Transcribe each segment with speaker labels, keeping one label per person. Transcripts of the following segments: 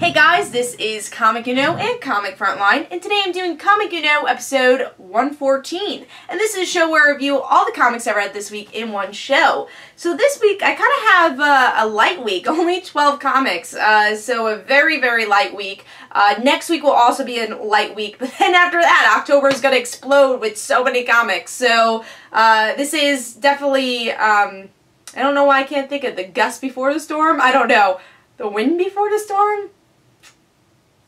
Speaker 1: Hey guys, this is Comic Uno and Comic Frontline, and today I'm doing Comic Uno episode 114. And this is a show where I review all the comics I read this week in one show. So this week I kind of have a light week, only 12 comics, so a very, very light week. Next week will also be a light week, but then after that, October is going to explode with so many comics. So this is definitely, I don't know why I can't think of the gust before the storm. I don't know. The wind before the storm?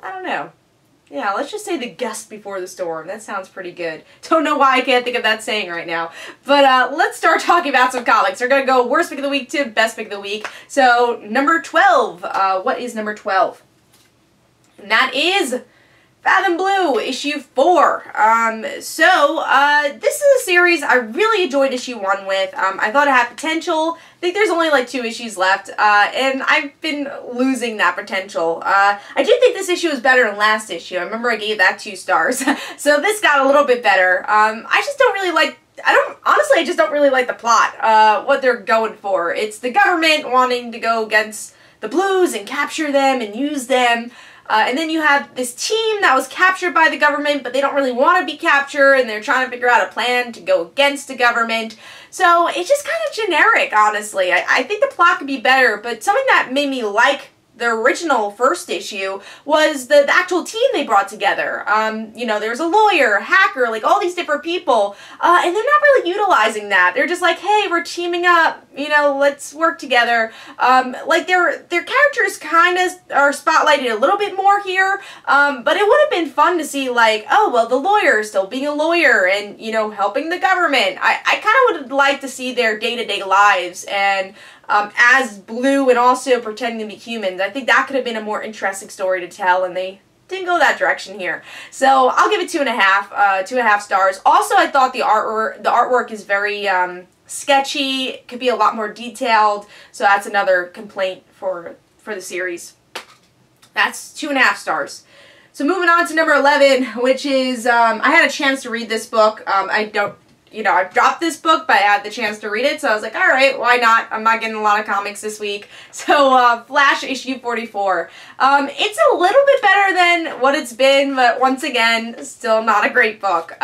Speaker 1: I don't know. Yeah, let's just say the gust before the storm. That sounds pretty good. Don't know why I can't think of that saying right now. But let's start talking about some comics. We're going to go worst pick of the week to best pick of the week. So, number 12. What is number 12? And that is Fathom Blue, issue 4. This is a series I really enjoyed issue 1 with. I thought it had potential. I think there's only like 2 issues left, and I've been losing that potential. I do think this issue is better than last issue. I remember I gave that 2 stars. So this got a little bit better. I just don't really like, honestly, I just don't really like the plot, what they're going for. It's the government wanting to go against the Blues and capture them and use them. And then you have this team that was captured by the government, but they don't really want to be captured, and they're trying to figure out a plan to go against the government. So it's just kind of generic, honestly. I think the plot could be better, but something that made me like the original first issue was the actual team they brought together. You know, there's a lawyer, a hacker, like all these different people, and they're not really utilizing that. They're just like, hey, we're teaming up, you know, let's work together. Like their characters kind of are spotlighted a little bit more here, but it would have been fun to see like, oh, well, the lawyer still being a lawyer and, you know, helping the government. I kind of would like to see their day-to-day lives and as Blue and also pretending to be humans. I think that could have been a more interesting story to tell, and they didn't go that direction here. So I'll give it 2.5 stars. Also, I thought the artwork is very sketchy. It could be a lot more detailed, so that's another complaint for the series. That's 2.5 stars. So moving on to number 11, which is, I had a chance to read this book. I dropped this book, but I had the chance to read it, so I was like, alright, why not? I'm not getting a lot of comics this week. So, Flash issue 44. It's a little bit better than what it's been, but once again, still not a great book.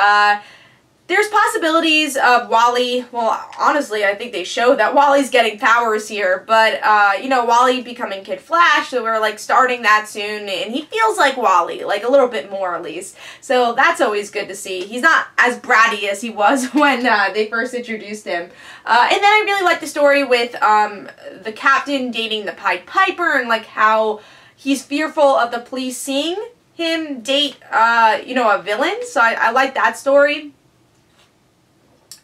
Speaker 1: There's possibilities of Wally, well, honestly, I think they show that Wally's getting powers here, but, you know, Wally becoming Kid Flash, so we're, like, starting that soon, and he feels like Wally, like, a little bit more, at least. So that's always good to see. He's not as bratty as he was when they first introduced him. And then I really like the story with the captain dating the Pied Piper, and, like, how he's fearful of the police seeing him date, you know, a villain, so I like that story.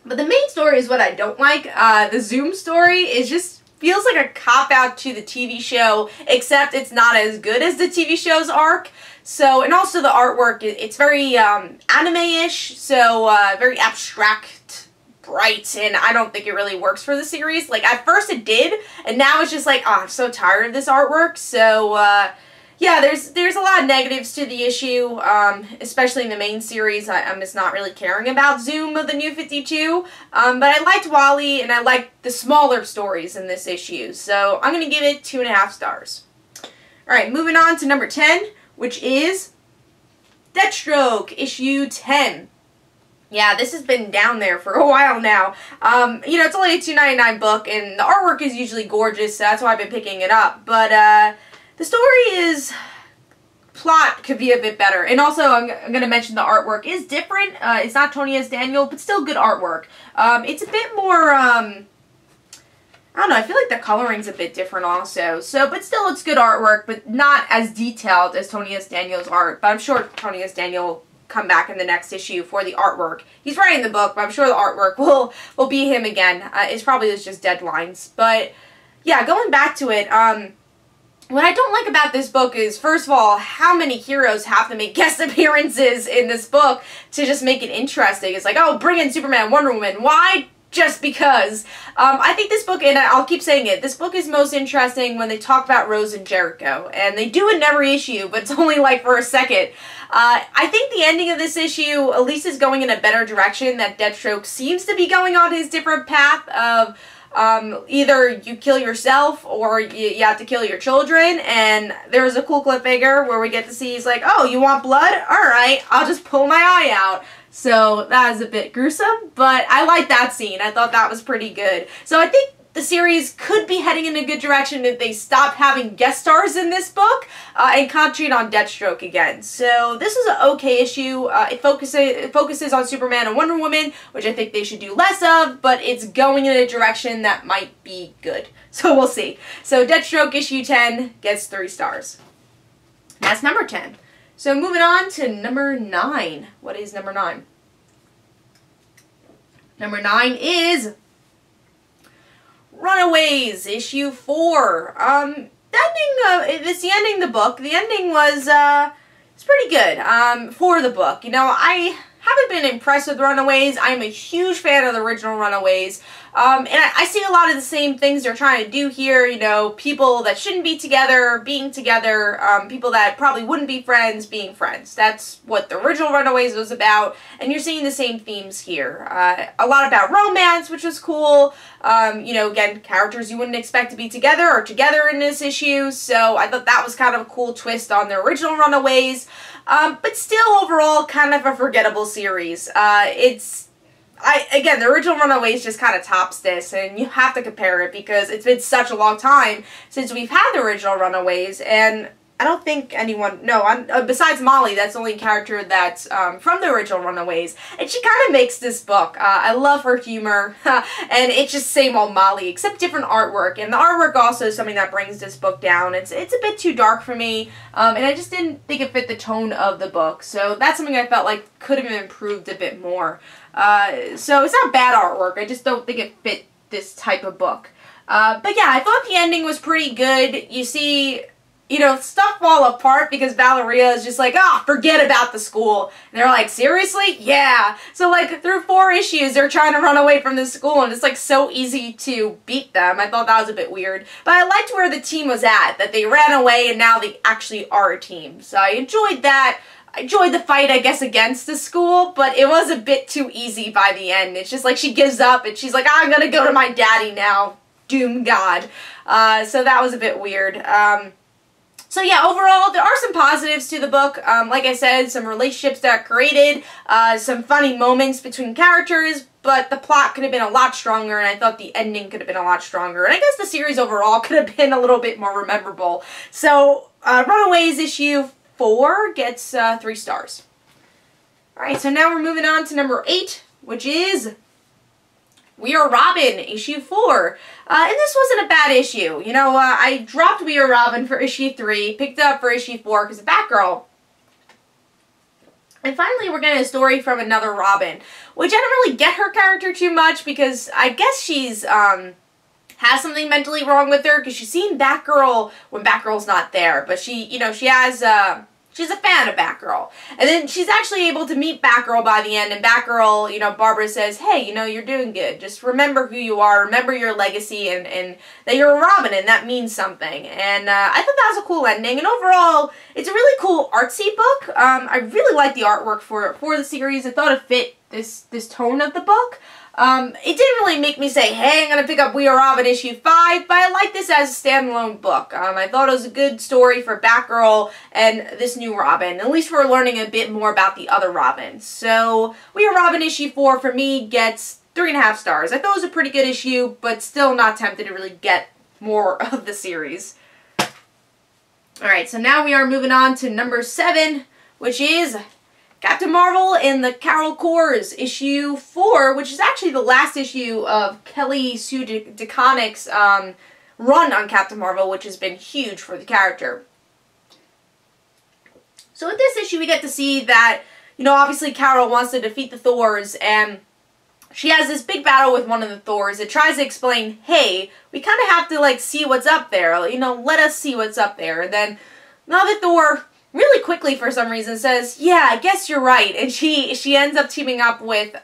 Speaker 1: But the main story is what I don't like. The Zoom story is just feels like a cop-out to the TV show, except it's not as good as the TV show's arc. So, and also the artwork, it's very anime-ish, so very abstract, bright, and I don't think it really works for the series. Like, at first it did, and now it's just like, oh, I'm so tired of this artwork. So, yeah, there's a lot of negatives to the issue, especially in the main series. I'm just not really caring about Zoom of the New 52, but I liked Wally, and I liked the smaller stories in this issue, so I'm going to give it 2.5 stars. Alright, moving on to number 10, which is Deathstroke, issue 10. Yeah, this has been down there for a while now. You know, it's only a $2.99 book, and the artwork is usually gorgeous, so that's why I've been picking it up, but, the story plot could be a bit better. And also, I'm going to mention the artwork is different. It's not Tony S. Daniel, but still good artwork. It's a bit more, I don't know, I feel like the coloring's a bit different also. So, but still, it's good artwork, but not as detailed as Tony S. Daniel's art. But I'm sure Tony S. Daniel will come back in the next issue for the artwork. He's writing the book, but I'm sure the artwork will be him again. It's probably just deadlines. But, yeah, going back to it, what I don't like about this book is, first of all, how many heroes have to make guest appearances in this book to just make it interesting. It's like, oh, bring in Superman, Wonder Woman. Why? Just because. I think this book, and I'll keep saying it, this book is most interesting when they talk about Rose and Jericho. And they do it in every issue, but it's only like for a second. I think the ending of this issue at least is going in a better direction, that Deathstroke seems to be going on his different path of Either you kill yourself or you have to kill your children. And there's a cool cliffhanger where we get to see he's like, oh, you want blood? Alright, I'll just pull my eye out. So that is a bit gruesome, but I like that scene. I thought that was pretty good. So I think the series could be heading in a good direction if they stop having guest stars in this book and concentrate on Deathstroke again. So this is an okay issue. It focuses on Superman and Wonder Woman, which I think they should do less of, but it's going in a direction that might be good. So we'll see. So Deathstroke issue 10 gets 3 stars. That's number 10. So moving on to number 9. What is number 9? Number 9 is Runaways, issue 4. The ending of the book. The ending was, it's pretty good, for the book. You know, I haven't been impressed with Runaways. I'm a huge fan of the original Runaways. And I see a lot of the same things they're trying to do here, you know, people that shouldn't be together, being together, people that probably wouldn't be friends, being friends. That's what the original Runaways was about, and you're seeing the same themes here. A lot about romance, which was cool. You know, again, characters you wouldn't expect to be together are together in this issue, so I thought that was kind of a cool twist on the original Runaways. But still, overall, kind of a forgettable series. Again, the original Runaways just kind of tops this, and you have to compare it because it's been such a long time since we've had the original Runaways, and I don't think anyone, besides Molly, that's the only character that's from the original Runaways, and she kind of makes this book. I love her humor, and it's just same old Molly, except different artwork, and the artwork also is something that brings this book down. It's a bit too dark for me, and I just didn't think it fit the tone of the book, so that's something I felt like could have been improved a bit more. So it's not bad artwork, I just don't think it fit this type of book. But yeah, I thought the ending was pretty good. You see, you know, stuff fall apart because Valeria is just like, forget about the school. And they're like, seriously? Yeah. So like through 4 issues, they're trying to run away from the school and it's like so easy to beat them. I thought that was a bit weird. But I liked where the team was at, that they ran away and now they actually are a team. So I enjoyed that. I enjoyed the fight, I guess, against the school, but it was a bit too easy by the end. It's just like she gives up and she's like, I'm gonna go to my daddy now, doom god. So that was a bit weird. So yeah, overall, there are some positives to the book. Like I said, some relationships that are created, some funny moments between characters, but the plot could have been a lot stronger, and I thought the ending could have been a lot stronger. And I guess the series overall could have been a little bit more memorable. So, Runaways issue 4 gets 3 stars. Alright, so now we're moving on to number 8, which is We Are Robin, issue 4. And this wasn't a bad issue. You know, I dropped We Are Robin for issue 3, picked it up for issue 4 because of Batgirl. And finally, we're getting a story from another Robin, which I don't really get her character too much because I guess she's, has something mentally wrong with her because she's seen Batgirl when Batgirl's not there. But she, you know, she has, she's a fan of Batgirl. And then she's actually able to meet Batgirl by the end, and Batgirl, you know, Barbara says, hey, you know, you're doing good. Just remember who you are, remember your legacy, and that you're a Robin, and that means something. And I thought that was a cool ending, and overall, it's a really cool artsy book. I really like the artwork for the series. I thought it fit this tone of the book. It didn't really make me say, hey, I'm going to pick up We Are Robin issue 5, but I like this as a standalone book. I thought it was a good story for Batgirl and this new Robin. At least we're learning a bit more about the other Robins. So, We Are Robin issue 4 for me gets 3.5 stars. I thought it was a pretty good issue, but still not tempted to really get more of the series. Alright, so now we are moving on to number 7, which is Captain Marvel and the Carol Corps, issue 4, which is actually the last issue of Kelly Sue DeConnick's run on Captain Marvel, which has been huge for the character. So with this issue, we get to see that, you know, obviously Carol wants to defeat the Thors, and she has this big battle with one of the Thors. It tries to explain, hey, we kind of have to, like, see what's up there. You know, let us see what's up there. And then another Thor really quickly, for some reason, says, yeah, I guess you're right. And she ends up teaming up with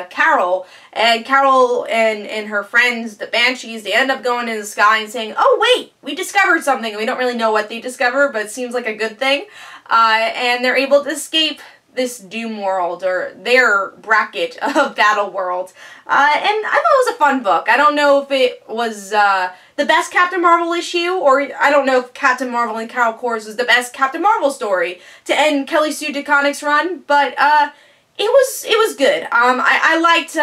Speaker 1: Carol. And Carol and her friends, the Banshees, they end up going in the sky and saying, oh, wait, we discovered something. We don't really know what they discover, but it seems like a good thing. And they're able to escape this Doom world, or their bracket of Battle World. And I thought it was a fun book. I don't know if it was the best Captain Marvel issue, or I don't know if Captain Marvel and Carol Kors was the best Captain Marvel story to end Kelly Sue DeConnick's run, but it was good. I liked,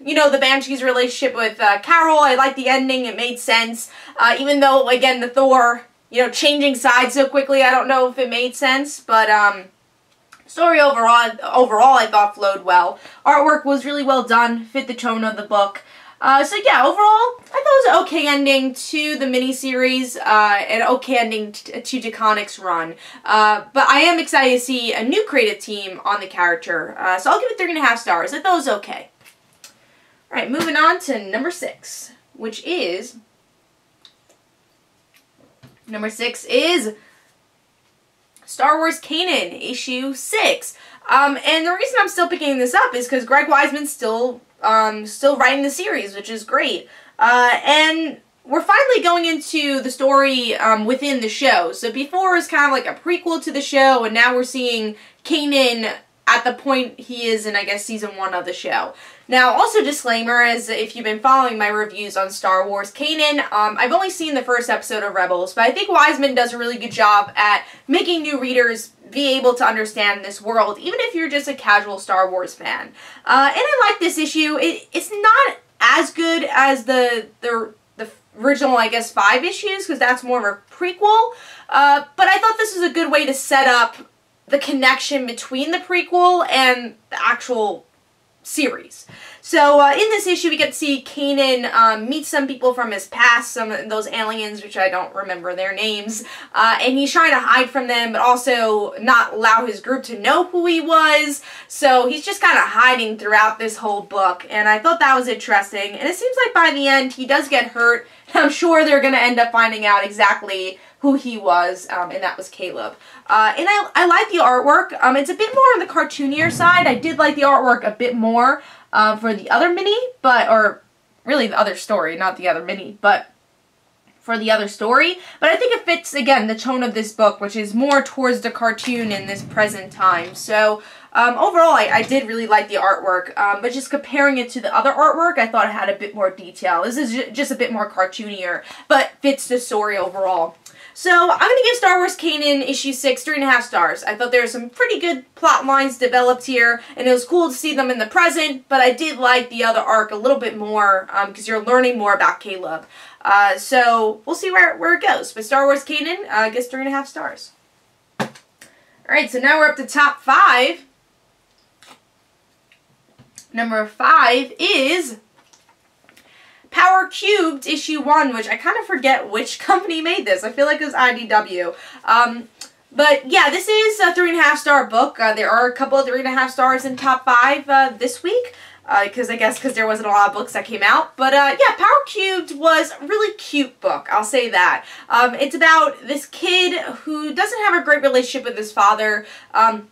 Speaker 1: you know, the Banshee's relationship with Carol. I liked the ending. It made sense. Even though, again, the Thor, you know, changing sides so quickly, I don't know if it made sense, but story overall I thought flowed well. Artwork was really well done, fit the tone of the book. So yeah, overall, I thought it was an okay ending to the miniseries, and an okay ending to DeConnick's run. But I am excited to see a new creative team on the character, so I'll give it 3.5 stars. I thought it was okay. Alright, moving on to number 6, which is... Number 6 is Star Wars Kanan, issue 6. And the reason I'm still picking this up is because Greg Weisman's still writing the series, which is great. And we're finally going into the story within the show. So before it was kind of like a prequel to the show, and now we're seeing Kanan at the point he is in, I guess, season 1 of the show. Now, also disclaimer, as if you've been following my reviews on Star Wars Kanan, I've only seen the first episode of Rebels, but I think Weisman does a really good job at making new readers be able to understand this world, even if you're just a casual Star Wars fan. And I like this issue. It's not as good as the original, I guess, 5 issues, because that's more of a prequel, but I thought this was a good way to set up the connection between the prequel and the actual series. So in this issue we get to see Kanan meet some people from his past, some of those aliens, which I don't remember their names, and he's trying to hide from them, but also not allow his group to know who he was. So he's just kind of hiding throughout this whole book, and I thought that was interesting. And it seems like by the end he does get hurt, and I'm sure they're going to end up finding out exactly who he was, and that was Caleb. And I like the artwork. It's a bit more on the cartoonier side. I did like the artwork a bit more for the other mini, or really the other story, not the other mini, but for the other story. But I think it fits, again, the tone of this book, which is more towards the cartoon in this present time. So overall, I did really like the artwork, but just comparing it to the other artwork, I thought it had a bit more detail. This is just a bit more cartoonier, but fits the story overall. So, I'm going to give Star Wars Kanan issue 6 3.5 stars. I thought there were some pretty good plot lines developed here, and it was cool to see them in the present, but I did like the other arc a little bit more, because you're learning more about Caleb. So, we'll see where it goes. But Star Wars Kanan gets 3.5 stars. Alright, so now we're up to top 5. Number 5 is Power Cubed issue 1, which I kind of forget which company made this. I feel like it was IDW. But yeah, this is a 3.5 star book. There are a couple of 3.5 stars in top 5 this week. Because there wasn't a lot of books that came out. But yeah, Power Cubed was a really cute book, I'll say that. It's about this kid who doesn't have a great relationship with his father.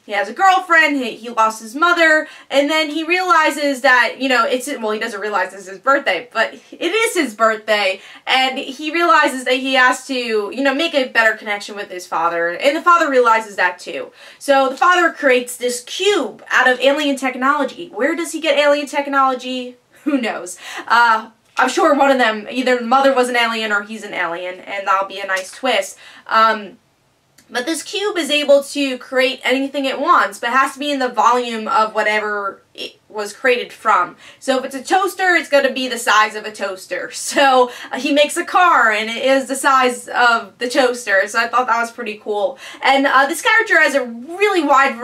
Speaker 1: He has a girlfriend, he lost his mother, and then he realizes that, you know, well, he doesn't realize it's his birthday, but it is his birthday, and he realizes that he has to, you know, make a better connection with his father, and the father realizes that too. So the father creates this cube out of alien technology. Where does he get alien technology? Who knows? I'm sure one of them, either the mother was an alien or he's an alien, and that'll be a nice twist. But this cube is able to create anything it wants, but it has to be in the volume of whatever it was created from. So if it's a toaster, it's going to be the size of a toaster. So he makes a car, and it is the size of the toaster. So I thought that was pretty cool. And this character has a really wide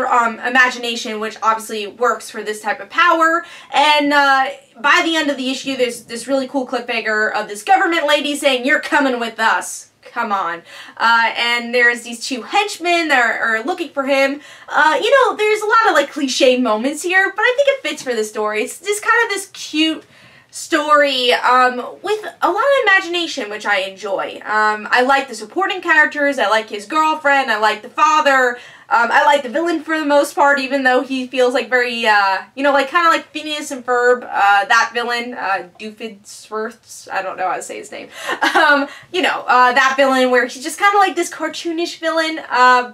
Speaker 1: imagination, which obviously works for this type of power. And by the end of the issue, there's this really cool cliffhanger of this government lady saying, "You're coming with us. Come on." And there's these 2 henchmen that are looking for him. You know, there's a lot of like cliche moments here, but I think it fits for the story. It's just kind of this cute story with a lot of imagination, which I enjoy. I like the supporting characters, I like his girlfriend, I like the father. I like the villain for the most part, even though he feels like very, you know, like kind of like Phineas and Ferb, that villain, Doofenshmirtz, I don't know how to say his name. You know, that villain where he's just kind of like this cartoonish villain,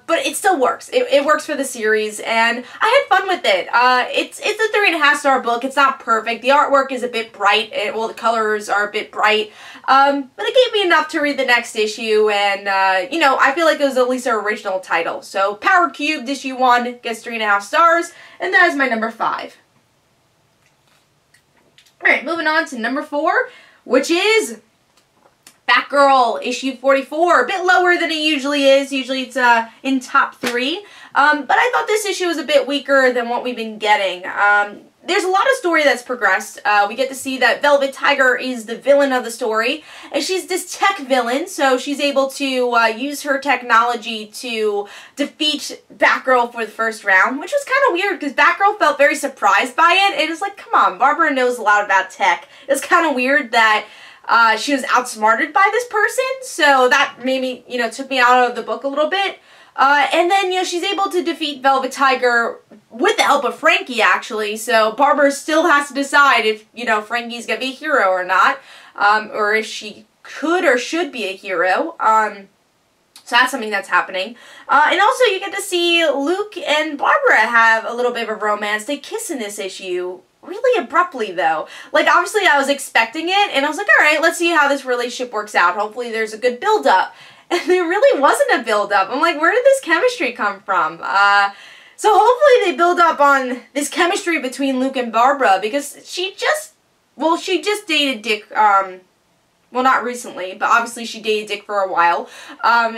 Speaker 1: but it still works. It works for the series, and I had fun with it. It's a 3.5-star book. It's not perfect. The artwork is a bit bright. Well, the colors are a bit bright, but it gave me enough to read the next issue, and, you know, I feel like it was at least our original title. So, Power Cubed issue 1 gets 3.5 stars, and that is my number 5. Alright, moving on to number 4, which is Batgirl issue 44. A bit lower than it usually is. Usually it's in top 3. But I thought this issue was a bit weaker than what we've been getting. There's a lot of story that's progressed. We get to see that Velvet Tiger is the villain of the story, and she's this tech villain, so she's able to use her technology to defeat Batgirl for the first round, which was kind of weird because Batgirl felt very surprised by it. It was like, come on, Barbara knows a lot about tech. It's kind of weird that she was outsmarted by this person, so that maybe, you know, took me out of the book a little bit. And then, you know, she's able to defeat Velvet Tiger with the help of Frankie, actually, so Barbara still has to decide if, you know, Frankie's gonna be a hero or not, or if she could or should be a hero. So that's something that's happening. And also you get to see Luke and Barbara have a little bit of a romance. They kiss in this issue. Really abruptly, though. Like, obviously I was expecting it, and I was like, alright, let's see how this relationship works out. Hopefully there's a good build-up. And there really wasn't a build-up. I'm like, where did this chemistry come from? So hopefully they build up on this chemistry between Luke and Barbara, because she just dated Dick, well, not recently, but obviously she dated Dick for a while.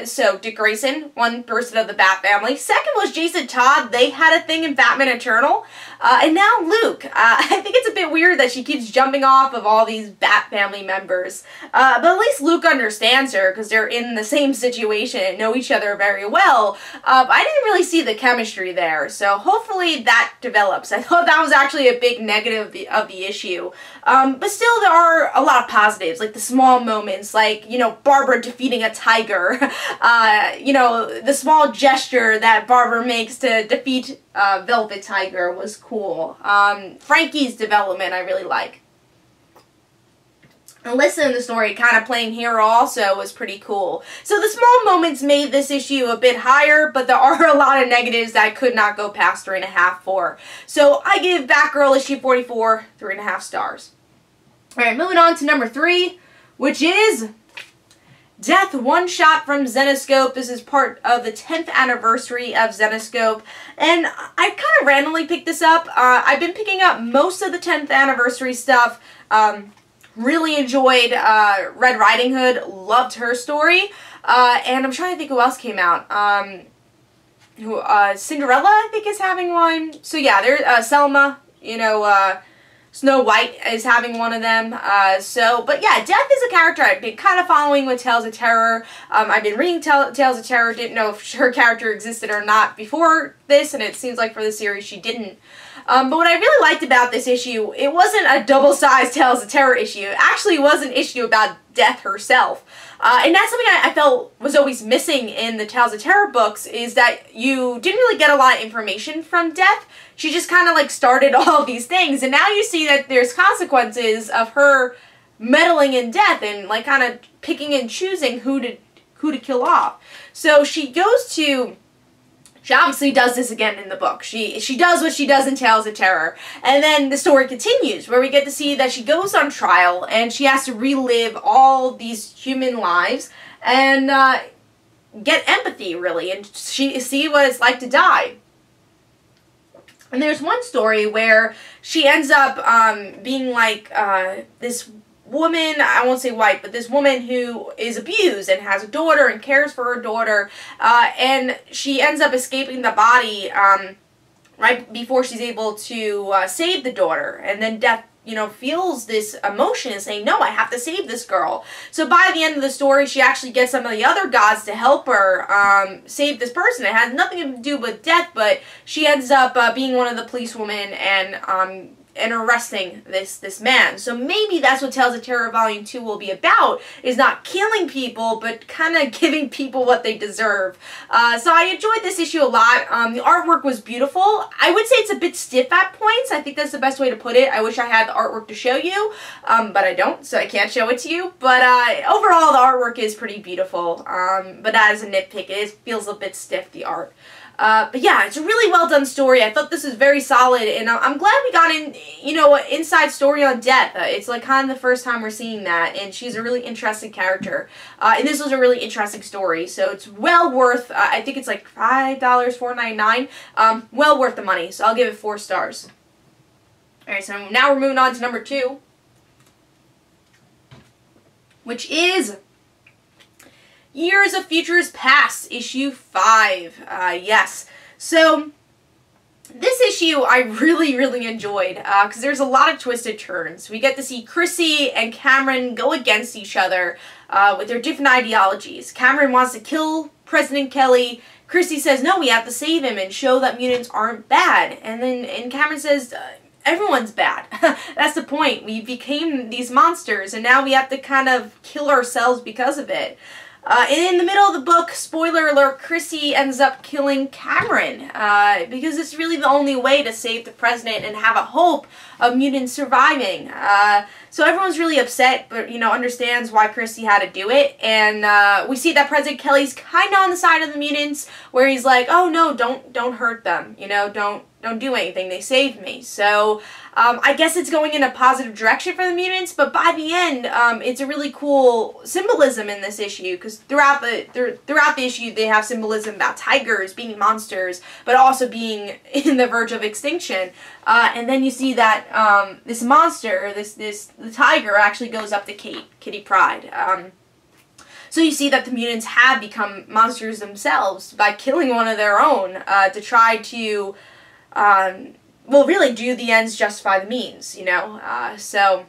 Speaker 1: So Dick Grayson, one person of the Bat family. Second was Jason Todd. They had a thing in Batman Eternal. And now Luke. I think it's a bit weird that she keeps jumping off of all these Bat family members. But at least Luke understands her because they're in the same situation and know each other very well. I didn't really see the chemistry there. So hopefully that develops. I thought that was actually a big negative of the issue. But still there are a lot of positives, like the small moments, like, you know, Barbara defeating a tiger, you know, the small gesture that Barbara makes to defeat Velvet Tiger was cool. Frankie's development I really like. And listening to the story kind of playing hero also was pretty cool. So the small moments made this issue a bit higher, but there are a lot of negatives that I could not go past 3.5 for. So I give Batgirl issue 44 3.5 stars. Alright, moving on to number 3, which is Death One Shot from Zenescope. This is part of the 10th anniversary of Zenescope, and I kind of randomly picked this up. I've been picking up most of the 10th anniversary stuff. Really enjoyed Red Riding Hood, loved her story, and I'm trying to think who else came out. Cinderella, I think, is having one. So yeah, there's Selma, you know, Snow White is having one of them. But yeah, Death is a character I've been kind of following with Tales of Terror. I've been reading Tales of Terror, didn't know if her character existed or not before this, and it seems like for the series she didn't. But what I really liked about this issue, it wasn't a double-sized Tales of Terror issue. It actually was an issue about Death herself. And that's something I felt was always missing in the Tales of Terror books, is that you didn't really get a lot of information from Death. She just kind of like started all these things, and now you see that there's consequences of her meddling in Death and like kind of picking and choosing who to kill off. So she goes to... She obviously does this again in the book. She does what she does in Tales of Terror. And then the story continues, where we get to see that she goes on trial, and she has to relive all these human lives, and get empathy, really, and see what it's like to die. And there's one story where she ends up being like this woman, I won't say white, but this woman who is abused and has a daughter and cares for her daughter, and she ends up escaping the body right before she's able to save the daughter, and then Death, you know, feels this emotion and saying, no, I have to save this girl. So by the end of the story, she actually gets some of the other gods to help her save this person. It has nothing to do with Death, but she ends up being one of the policewomen and and arresting this man. So maybe that's what Tales of Terror Volume 2 will be about, is not killing people, but kind of giving people what they deserve. So I enjoyed this issue a lot. The artwork was beautiful. I would say it's a bit stiff at points. I think that's the best way to put it. I wish I had the artwork to show you, but I don't, so I can't show it to you. But overall, the artwork is pretty beautiful. But as a nitpick, it feels a bit stiff, the art. But yeah, it's a really well done story. I thought this was very solid, and I'm glad we got an inside story on Death. It's like kind of the first time we're seeing that, and she's a really interesting character. And this was a really interesting story, so it's well worth, I think it's like $5, $4.99. Well worth the money, so I'll give it 4 stars. Alright, so now we're moving on to number 2, which is Years of Futures Past, issue 5. Yes. So, this issue I really enjoyed, because there's a lot of twisted turns. We get to see Chrissy and Cameron go against each other with their different ideologies. Cameron wants to kill President Kelly. Chrissy says, no, we have to save him and show that mutants aren't bad. And Cameron says, everyone's bad. That's the point. We became these monsters, and now we have to kind of kill ourselves because of it. And in the middle of the book, spoiler alert, Chrissy ends up killing Cameron, because it's really the only way to save the president and have a hope of mutants surviving. So everyone's really upset, but, understands why Chrissy had to do it. And we see that President Kelly's kind of on the side of the mutants, where he's like, oh no, don't hurt them, don't do anything, they saved me. So I guess it's going in a positive direction for the mutants, but by the end, it's a really cool symbolism in this issue, because throughout the issue they have symbolism about tigers being monsters, but also being in the verge of extinction. And then you see that this monster, the tiger, actually goes up to Kitty Pryde. So you see that the mutants have become monsters themselves by killing one of their own to try to well, really, do the ends justify the means, so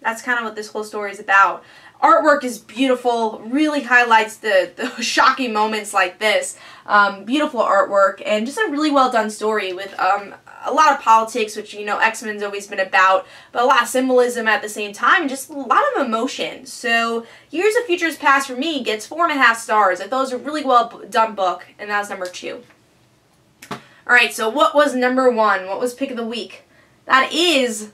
Speaker 1: that's kind of what this whole story is about. Artwork is beautiful, really highlights the shocking moments like this. Beautiful artwork, and just a really well done story with a lot of politics, which, X-Men's always been about, but a lot of symbolism at the same time, and just a lot of emotion. So, Years of Futures Past for me gets 4.5 stars. I thought it was a really well done book, and that was number 2. Alright, so what was number 1? What was pick of the week? That is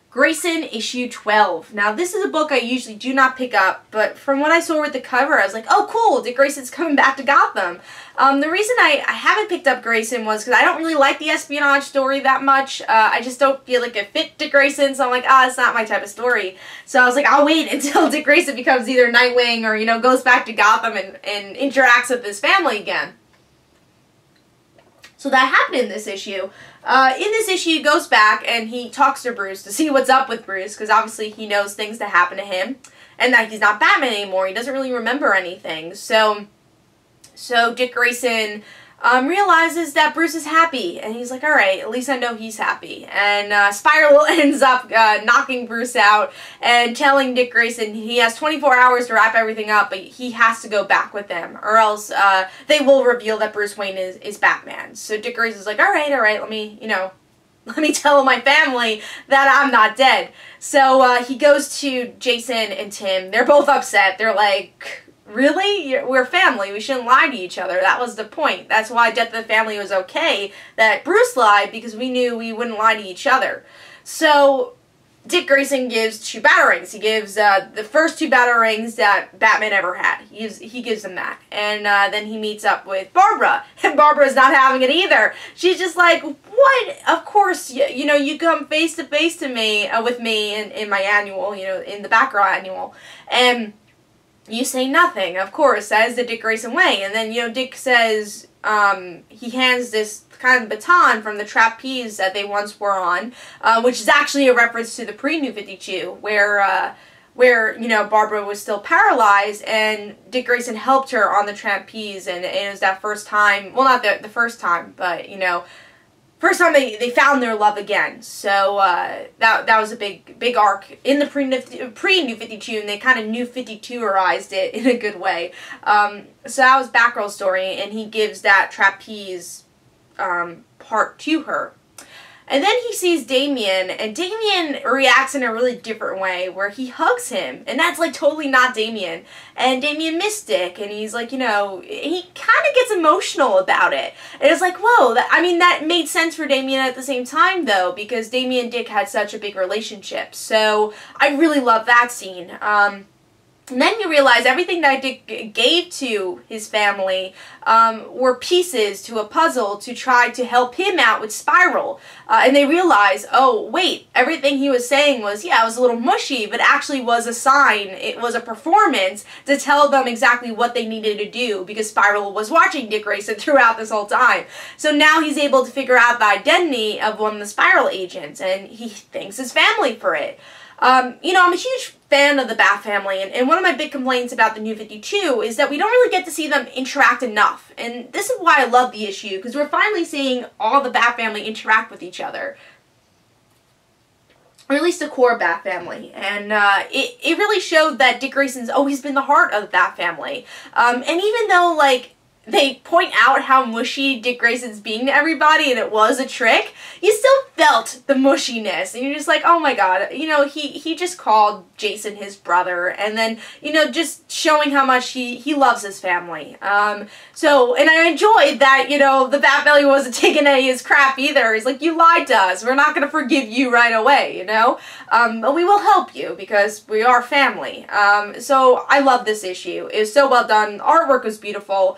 Speaker 1: Grayson issue 12. Now, this is a book I usually do not pick up, but from what I saw with the cover, I was like, oh cool, Dick Grayson's coming back to Gotham. The reason I haven't picked up Grayson was because I don't really like the espionage story that much. I just don't feel like it fit Dick Grayson, so I'm like, it's not my type of story. So I was like, I'll wait until Dick Grayson becomes either Nightwing or, goes back to Gotham and interacts with his family again. So that happened in this issue. In this issue, he goes back and he talks to Bruce to see what's up with Bruce, because obviously he knows things that happen to him, and that he's not Batman anymore. He doesn't really remember anything. So Dick Grayson realizes that Bruce is happy, and he's like, alright, at least I know he's happy. And Spiral ends up knocking Bruce out and telling Dick Grayson he has 24 hours to wrap everything up, but he has to go back with them, or else they will reveal that Bruce Wayne is Batman. So Dick Grayson's like, alright, let me, let me tell my family that I'm not dead. So he goes to Jason and Tim. They're both upset. They're like, really? We're family. We shouldn't lie to each other. That was the point. That's why Death of the Family was okay, that Bruce lied, because we knew we wouldn't lie to each other. So Dick Grayson gives 2 batarangs. He gives the first 2 batarangs that Batman ever had. He gives them that. And then he meets up with Barbara. And Barbara's not having it either. She's just like, what? Of course, you come face to face to me, with me in my annual, in the Batgirl annual. And you say nothing, of course. That is the Dick Grayson way. And then, Dick says, he hands this kind of baton from the trapeze that they once were on, which is actually a reference to the pre-New 52, where Barbara was still paralyzed, and Dick Grayson helped her on the trapeze, and it was that first time, well, not the first time, but, first time they found their love again. So that was a big arc in the pre-New 52, and they kind of New 52erized it in a good way. So that was Batgirl's story, and he gives that trapeze part to her. And then he sees Damian, and Damian reacts in a really different way, where he hugs him, and that's, like, totally not Damian. And Damian missed Dick, and he's like, you know, he kind of gets emotional about it. And it's like, whoa, that made sense for Damian at the same time, though, because Damian and Dick had such a big relationship. So I really love that scene. And then you realize everything that Dick gave to his family were pieces to a puzzle to try to help him out with Spiral. And they realize, oh, wait, everything he was saying was, yeah, it was a little mushy, but actually was a sign. It was a performance to tell them exactly what they needed to do, because Spiral was watching Dick Grayson throughout this whole time. So now he's able to figure out the identity of one of the Spiral agents, and he thanks his family for it. You know, I'm a huge fan of the Bat family, and one of my big complaints about the New 52 is that we don't really get to see them interact enough. And this is why I love the issue, because we're finally seeing all the Bat family interact with each other. Or at least the core Bat family. And it really showed that Dick Grayson's always been the heart of the Bat family. And even though, like, they point out how mushy Dick Grayson's being to everybody and it was a trick, you still felt the mushiness. And you're just like, oh my god, you know, he just called Jason his brother, and then, you know, just showing how much he loves his family. And I enjoyed that, you know, the Bat family wasn't taking any of his crap either. He's like, you lied to us, we're not going to forgive you right away, you know? But we will help you because we are family. So I love this issue. It was so well done. Artwork was beautiful.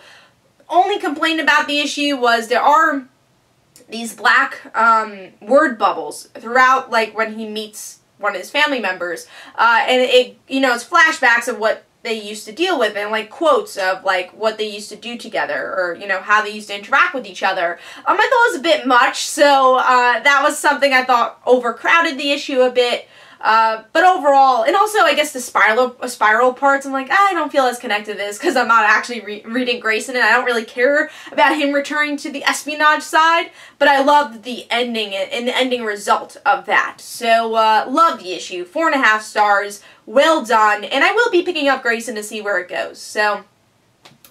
Speaker 1: Only complaint about the issue was there are these black word bubbles throughout, like, when he meets one of his family members, and it, you know, it's flashbacks of what they used to deal with, and, like, quotes of, like, what they used to do together, or, you know, how they used to interact with each other. I thought it was a bit much, so that was something I thought overcrowded the issue a bit. But overall, and also I guess the spiral parts, I'm like, I don't feel as connected to this because I'm not actually reading Grayson, and I don't really care about him returning to the espionage side, but I loved the ending and the ending result of that. So, love the issue. 4.5 stars. Well done. And I will be picking up Grayson to see where it goes. So,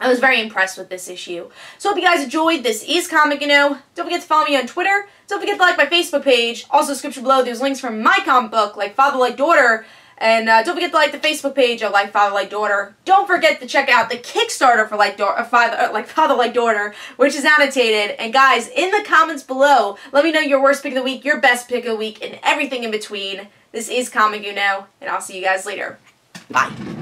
Speaker 1: I was very impressed with this issue. So hope you guys enjoyed. This is Comic Don't forget to follow me on Twitter. Don't forget to like my Facebook page. Also, description below, there's links from my comic book, like Father Like Daughter. And don't forget to like the Facebook page of Like Father Like Daughter. Don't forget to check out the Kickstarter for Father Like Daughter, which is annotated. And guys, in the comments below, let me know your worst pick of the week, your best pick of the week, and everything in between. This is Comic and I'll see you guys later. Bye.